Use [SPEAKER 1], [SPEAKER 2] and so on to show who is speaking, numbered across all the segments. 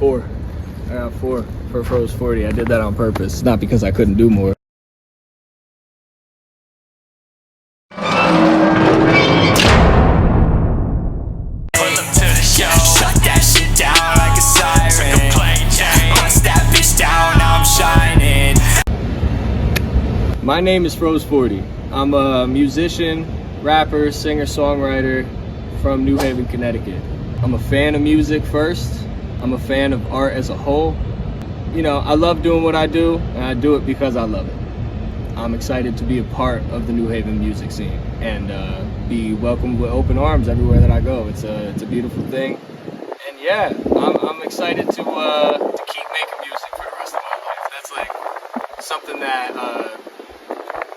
[SPEAKER 1] 4. I got 4 for FROZE.40. I did that on purpose, not because I couldn't do more. My name is FROZE.40. I'm a musician, rapper, singer-songwriter from New Haven, Connecticut. I'm a fan of music first. I'm a fan of art as a whole. You know, I love doing what I do, and I do it because I love it. I'm excited to be a part of the New Haven music scene and be welcomed with open arms everywhere that I go. It's a beautiful thing. And yeah, I'm excited to keep making music for the rest of my life. That's like something that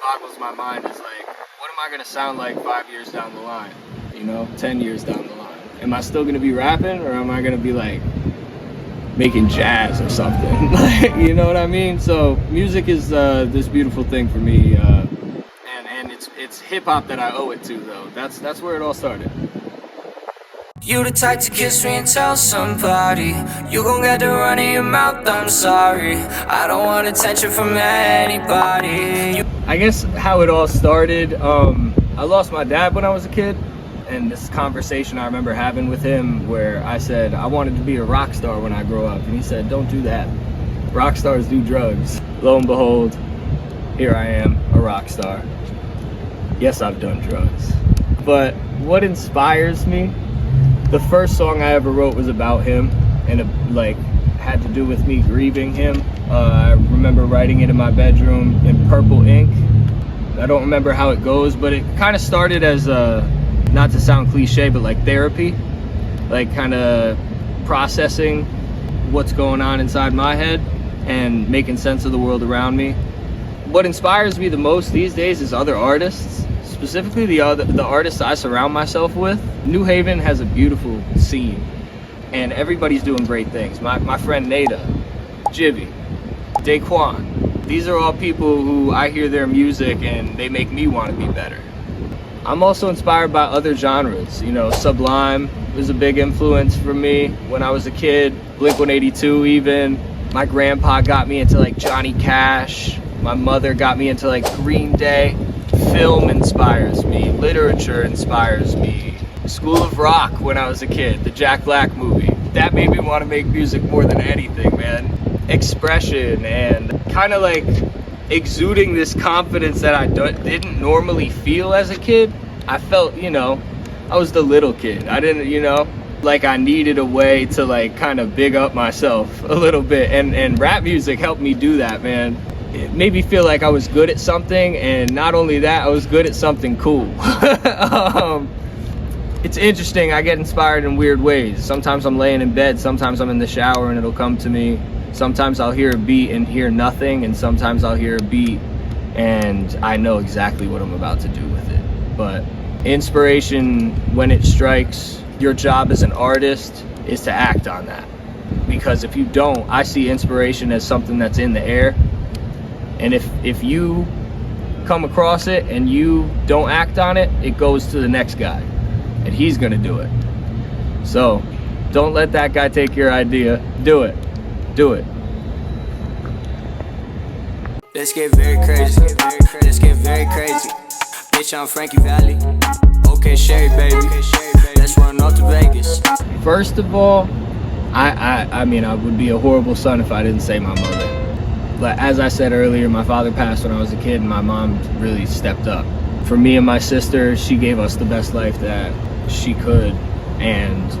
[SPEAKER 1] boggles my mind, is like, what am I gonna sound like 5 years down the line? You know, 10 years down the line? Am I still gonna be rapping, or am I gonna be like making jazz or something? You know what I mean? So music is this beautiful thing for me, and it's hip hop that I owe it to, though. That's where it all started.
[SPEAKER 2] You the type to kiss me and tell somebody you gon' get the run in your mouth, I'm sorry. I don't want attention from anybody.
[SPEAKER 1] I guess how it all started, I lost my dad when I was a kid, and this conversation I remember having with him where I said I wanted to be a rock star when I grow up, and he said, don't do that. Rock stars do drugs. Lo and behold, here I am, a rock star. Yes, I've done drugs. But what inspires me, the first song I ever wrote was about him, and it had to do with me grieving him. I remember writing it in my bedroom in purple ink. I don't remember how it goes, but it kind of started as not to sound cliche, but like therapy, like kind of processing what's going on inside my head and making sense of the world around me. What inspires me the most these days is other artists. Specifically the artists I surround myself with. New Haven has a beautiful scene, and everybody's doing great things. My friend Nada, Jibby, Daquan. These are all people who I hear their music and they make me want to be better. I'm also inspired by other genres. You know, Sublime was a big influence for me when I was a kid. Blink-182 even. My grandpa got me into like Johnny Cash. My mother got me into like Green Day. Film inspires me, literature inspires me. School of Rock when I was a kid, the Jack Black movie. That made me want to make music more than anything, man. Expression and kind of like exuding this confidence that I didn't normally feel as a kid. I felt, you know, I was the little kid. I didn't, you know, like I needed a way to like kind of big up myself a little bit. And rap music helped me do that, man. It made me feel like I was good at something, and not only that, I was good at something cool. It's interesting, I get inspired in weird ways. Sometimes I'm laying in bed, sometimes I'm in the shower and it'll come to me. Sometimes I'll hear a beat and hear nothing, and sometimes I'll hear a beat and I know exactly what I'm about to do with it. But inspiration, when it strikes, your job as an artist is to act on that. Because if you don't, I see inspiration as something that's in the air. And if you come across it and you don't act on it, it goes to the next guy, and he's gonna do it. So don't let that guy take your idea. Do it. Do it.
[SPEAKER 2] Let's get very crazy. Let's get very crazy. Bitch, I'm Frankie Valley. Okay, Sherry, baby. Let's run off to Vegas.
[SPEAKER 1] First of all, I mean, I would be a horrible son if I didn't say my mother. But as I said earlier, my father passed when I was a kid, and my mom really stepped up. For me and my sister, she gave us the best life that she could, and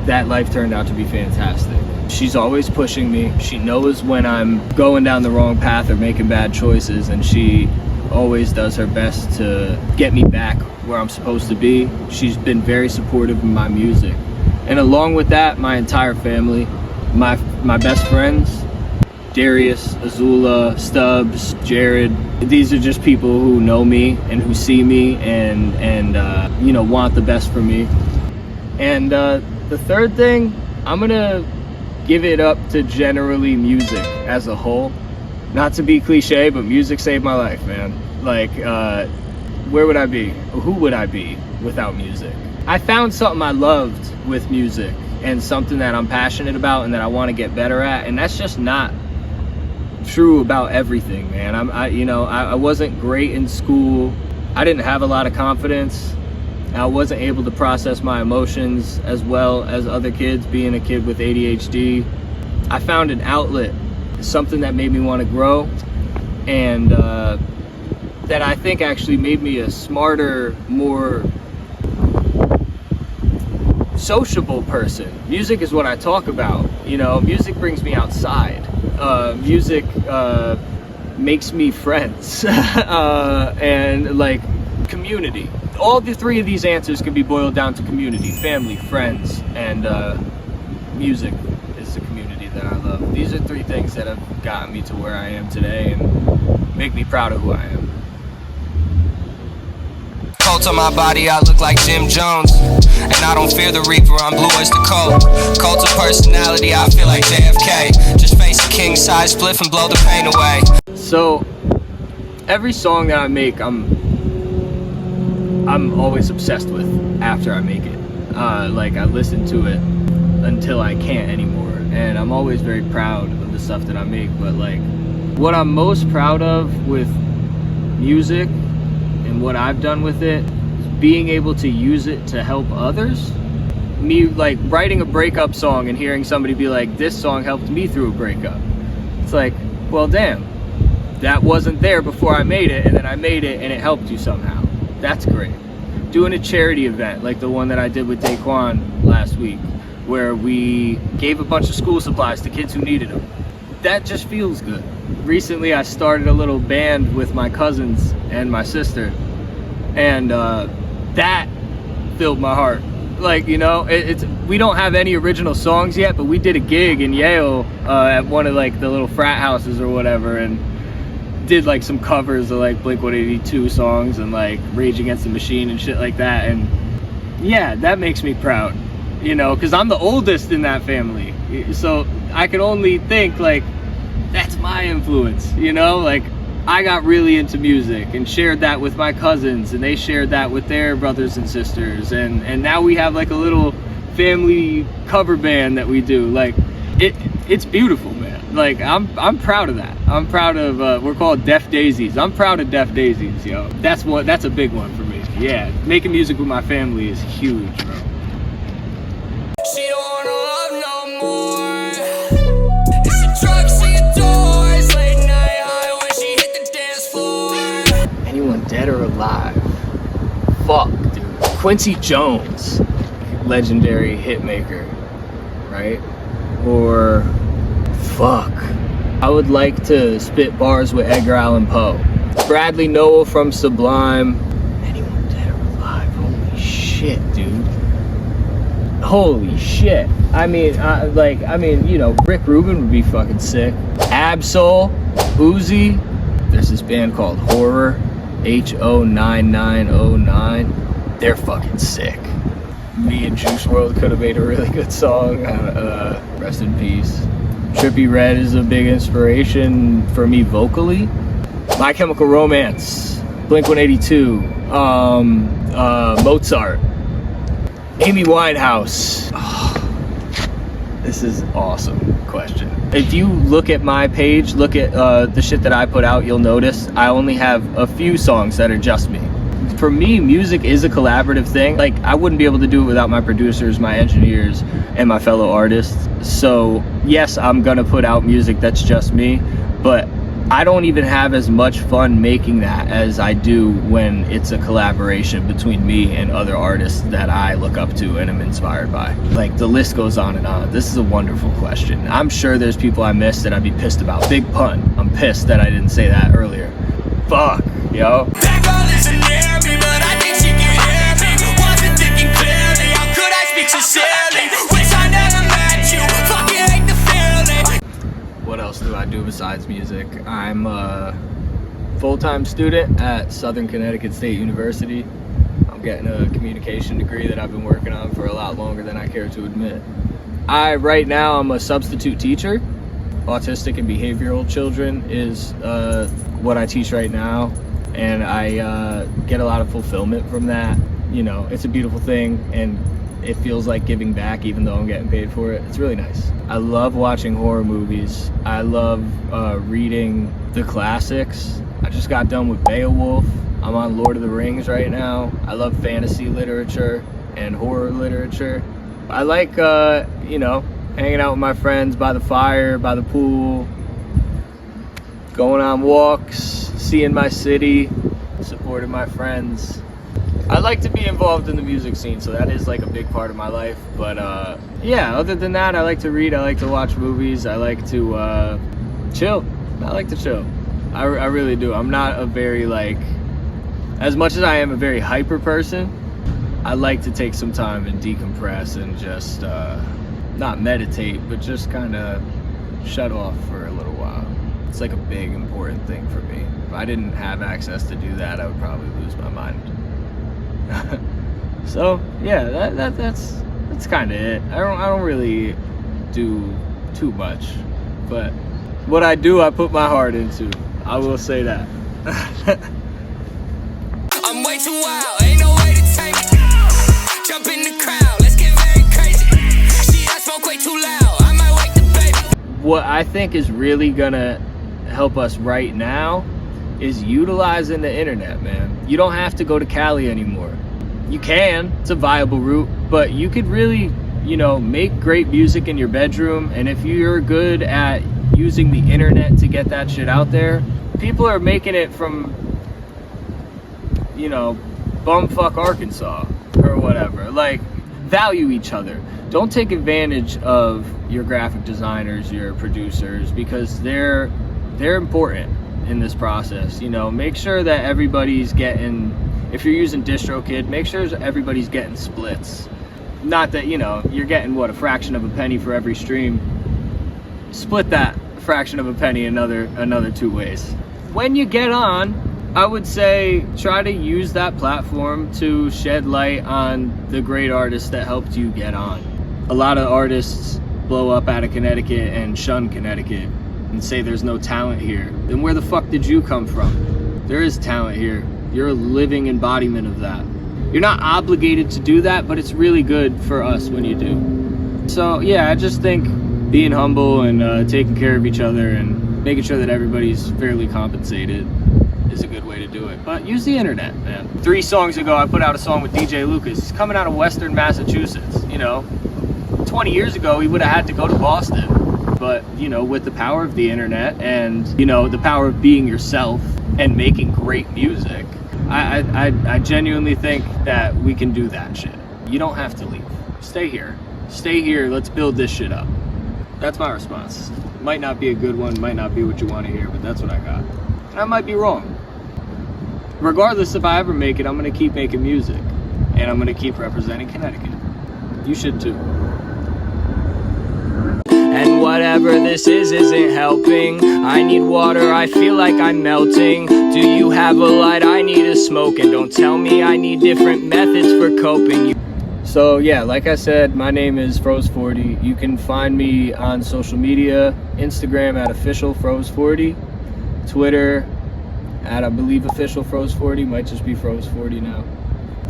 [SPEAKER 1] that life turned out to be fantastic. She's always pushing me. She knows when I'm going down the wrong path or making bad choices, and she always does her best to get me back where I'm supposed to be. She's been very supportive of my music. And along with that, my entire family, my best friends, Darius, Azula, Stubbs, Jared. These are just people who know me and who see me and you know, want the best for me. And the third thing, I'm gonna give it up to generally music as a whole. Not to be cliche, but music saved my life, man. Like, where would I be? Who would I be without music? I found something I loved with music, and something that I'm passionate about and that I want to get better at. And that's just not true about everything, man. I wasn't great in school. I didn't have a lot of confidence. I wasn't able to process my emotions as well as other kids, being a kid with ADHD. I found an outlet, something that made me want to grow, and that I think actually made me a smarter, more sociable person. Music is what I talk about. Music brings me outside. Music makes me friends and like community. All the three of these answers can be boiled down to community: family, friends, and music is the community that I love. These are three things that have gotten me to where I am today and make me proud of who I am.
[SPEAKER 2] Coat on my body, I look like Jim Jones. And I don't fear the reaper, I'm blue as the cold. Cult of personality, I feel like JFK. Just face a king size spliff and blow the pain away.
[SPEAKER 1] So every song that I make, I'm always obsessed with after I make it. Like I listen to it until I can't anymore. And I'm always very proud of the stuff that I make. But like what I'm most proud of with music and what I've done with it is being able to use it to help others. Me like writing a breakup song and hearing somebody be like, this song helped me through a breakup. It's like, well damn, that wasn't there before I made it, and then I made it and it helped you somehow. That's great. Doing a charity event like the one that I did with Daquan last week, where we gave a bunch of school supplies to kids who needed them. That just feels good. Recently I started a little band with my cousins and my sister, and that filled my heart. Like, it's we don't have any original songs yet, but we did a gig in Yale at one of like the little frat houses or whatever, and did like some covers of like Blink-182 songs and like Rage Against the Machine and shit like that. And yeah, that makes me proud, because I'm the oldest in that family, so I can only think like that's my influence. Like I got really into music and shared that with my cousins, and they shared that with their brothers and sisters, and now we have like a little family cover band that we do. Like it's beautiful, man. Like I'm proud of that. I'm proud of we're called Deaf Daisies. I'm proud of Deaf Daisies, yo. That's a big one for me. Yeah, making music with my family is huge, bro.
[SPEAKER 2] She don't wanna love no more. It's a drug she adores. Late night high when she hit the dance floor.
[SPEAKER 1] Anyone dead or alive? Fuck, dude. Quincy Jones, legendary hitmaker, right? Or fuck, I would like to spit bars with Edgar Allan Poe. Bradley Nowell from Sublime. Anyone dead or alive? Holy shit, dude. Holy shit. I mean, Rick Rubin would be fucking sick. Absol, Uzi. There's this band called Horror, HO9909. They're fucking sick. Me and Juice WRLD could have made a really good song. Rest in peace. Trippie Redd is a big inspiration for me vocally. My Chemical Romance, Blink-182, Mozart, Amy Winehouse. Oh, this is an awesome question. If you look at my page, look at the shit that I put out, you'll notice I only have a few songs that are just me. For me, music is a collaborative thing. Like, I wouldn't be able to do it without my producers, my engineers, and my fellow artists. So yes, I'm gonna put out music that's just me, but I don't even have as much fun making that as I do when it's a collaboration between me and other artists that I look up to and am inspired by. Like, the list goes on and on. This is a wonderful question. I'm sure there's people I missed that I'd be pissed about. Big pun. I'm pissed that I didn't say that earlier. Fuck, yo.
[SPEAKER 2] That girl isn't near me, but I think she can hear me. Wasn't thinking clearly, how could I speak sincerely? Wish I never met you, fucking hate the feeling.
[SPEAKER 1] What else do I do besides music? I'm a full-time student at Southern Connecticut State University. I'm getting a communication degree that I've been working on for a lot longer than I care to admit. Right now, I'm a substitute teacher. Autistic and behavioral children is what I teach right now, and I get a lot of fulfillment from that. It's a beautiful thing, and it feels like giving back even though I'm getting paid for it. It's really nice. I love watching horror movies. I love reading the classics. I just got done with Beowulf. I'm on Lord of the Rings right now. I love fantasy literature and horror literature. I like, you know, hanging out with my friends by the fire, by the pool, going on walks, seeing my city, supporting my friends. I like to be involved in the music scene, so that is like a big part of my life. But yeah, other than that, I like to read, I like to watch movies, I like to chill. I like to chill. I really do. I'm not a very, like, as much as I am a very hyper person, I like to take some time and decompress and just not meditate, but just kind of shut off for a little while. It's like a big important thing for me. If I didn't have access to do that, I would probably lose my mind. So yeah, that's kind of it. I don't really do too much, but what I do, I put my heart into. I will say that.
[SPEAKER 2] I'm way too wild, ain't no way to tame me. Jump in the crowd, let's get very crazy. See, I smoke way too loud, I might wake the baby.
[SPEAKER 1] What I think is really gonna help us right now is utilizing the internet, man. You don't have to go to Cali anymore. You can, it's a viable route, but you could really, you know, make great music in your bedroom. And if you're good at using the internet to get that shit out there, people are making it from, you know, bumfuck Arkansas or whatever. Like, value each other. Don't take advantage of your graphic designers, your producers, because they're important in this process. You know, make sure that everybody's getting, if you're using DistroKid, make sure everybody's getting splits. Not that, you know, you're getting what, a fraction of a penny for every stream. Split that fraction of a penny another 2 ways. When you get on, I would say try to use that platform to shed light on the great artists that helped you get on. A lot of artists blow up out of Connecticut and shun Connecticut and say there's no talent here. Then where the fuck did you come from? There is talent here. You're a living embodiment of that. You're not obligated to do that, but it's really good for us when you do. So yeah, I just think being humble and taking care of each other and making sure that everybody's fairly compensated is a good way to do it. But use the internet, man. 3 songs ago, I put out a song with DJ Lucas. He's coming out of Western Massachusetts, you know. 20 years ago, he would have had to go to Boston. But, you know, with the power of the internet and, you know, the power of being yourself and making great music, I genuinely think that we can do that shit. You don't have to leave. Stay here. Stay here. Let's build this shit up. That's my response. Might not be a good one, might not be what you want to hear, but that's what I got. And I might be wrong. Regardless if I ever make it, I'm going to keep making music. And I'm going to keep representing Connecticut. You should too.
[SPEAKER 2] And whatever this is isn't helping. I need water, I feel like I'm melting. Do you have a light? I need a smoke. And don't tell me I need different methods for coping.
[SPEAKER 1] So yeah, like I said, my name is FROZE.40. You can find me on social media, Instagram at official FROZE.40, Twitter at, I believe, official FROZE.40, might just be FROZE.40 now.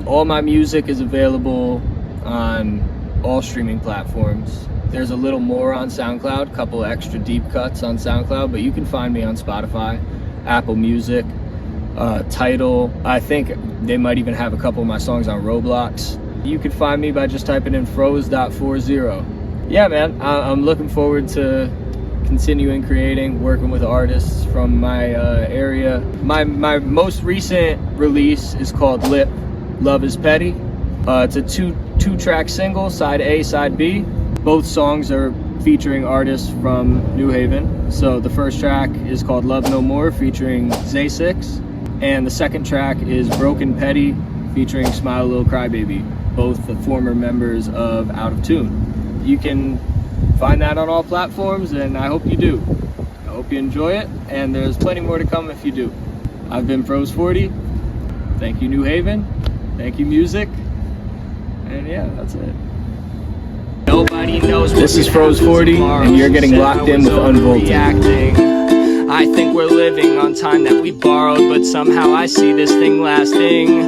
[SPEAKER 1] All my music is available on all streaming platforms. There's a little more on SoundCloud, a couple extra deep cuts on SoundCloud, but you can find me on Spotify, Apple Music, Tidal. I think they might even have a couple of my songs on Roblox. You can find me by just typing in FROZE.40. Yeah, man, I'm looking forward to continuing creating, working with artists from my area. My most recent release is called Lip, Love is Petty. It's a two-track single, side A, side B. Both songs are featuring artists from New Haven. So the first track is called Love No More, featuring Zay6. And the second track is Broken Petty, featuring Smile Little Crybaby, both the former members of Out of Tune. You can find that on all platforms, and I hope you do. I hope you enjoy it, and there's plenty more to come if you do. I've been FROZE.40. Thank you, New Haven. Thank you, music. And yeah, that's it.
[SPEAKER 2] Nobody knows.
[SPEAKER 1] This is FROZE.40, and you're getting locked in with Unvolted.
[SPEAKER 2] I think we're living on time that we borrowed, but somehow I see this thing lasting.